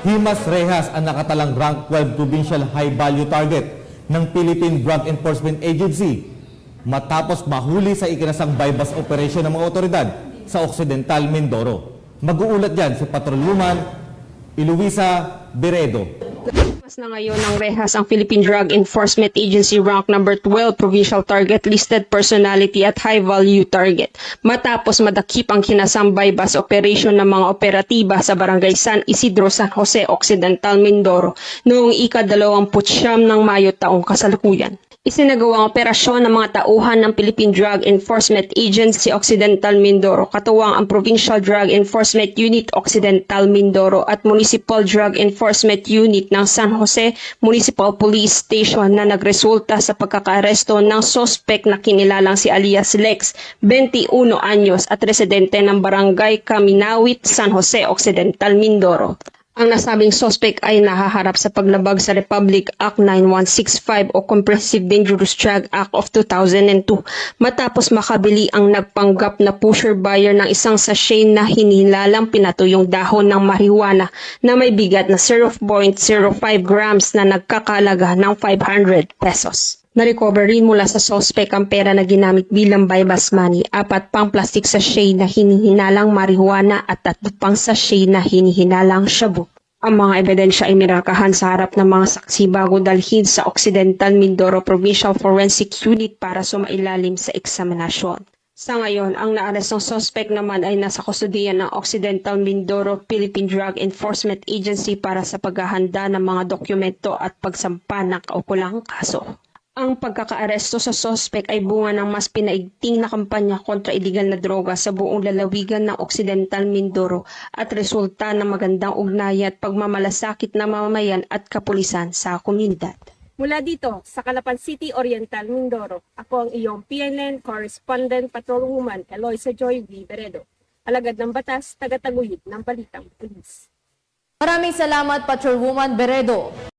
Himas Rehas ang nakatalang rank 12 provincial high-value target ng Philippine Drug Enforcement Agency matapos mahuli sa ikinasang bypass operation ng mga otoridad sa Occidental Mindoro. Mag-uulat dyan si Patrolwoman Eloisa Beredo. Mas na ngayon ng Rehas ang Philippine Drug Enforcement Agency rank number 12 provincial target listed personality at high value target matapos madakip ang kinasang bypass operation ng mga operatiba sa barangay San Isidro, San Jose, Occidental Mindoro noong ika-29 ng Mayo taong kasalukuyan. Isinagawang operasyon ng mga tauhan ng Philippine Drug Enforcement Agency Occidental Mindoro, katuwang ang Provincial Drug Enforcement Unit Occidental Mindoro at Municipal Drug Enforcement Unit ng San Jose Municipal Police Station na nagresulta sa pagkakaaresto ng sospek na kinilalang si alias Lex, 21 anyos at residente ng Barangay Kaminawit, San Jose Occidental Mindoro. Ang nasabing suspect ay nahaharap sa paglabag sa Republic Act 9165 o Comprehensive Dangerous Drug Act of 2002 matapos makabili ang nagpanggap na pusher buyer ng isang sachet na hinilalang pinatuyong dahon ng marijuana na may bigat na 0.05 grams na nagkakalaga ng 500 pesos. Na-recover rin mula sa suspect ang pera na ginamit bilang bypass money, 4 pang plastic sachet na hinihinalang marijuana at 3 pang sachet na hinihinalang shabu. Ang mga ebidensya ay minarkahan sa harap ng mga saksi bago dalhin sa Occidental Mindoro Provincial Forensic Unit para sumailalim sa eksaminasyon. Sa ngayon, ang naarestong suspect naman ay nasa kustudiya ng Occidental Mindoro Philippine Drug Enforcement Agency para sa paghahanda ng mga dokumento at pagsampa ng kaukulang kaso. Ang pagkakaaresto sa suspect ay bunga ng mas pinaigting na kampanya kontra iligal na droga sa buong lalawigan ng Occidental Mindoro at resulta ng magandang ugnayan at pagmamalasakit ng mamamayan at kapulisan sa komunidad. Mula dito sa Calapan City, Oriental Mindoro, ako ang iyong PNN Correspondent Patrolwoman Eloisa Joy V. Beredo, alagad ng batas, tagataguyod ng balitang pulis. Maraming salamat, Patrolwoman Beredo.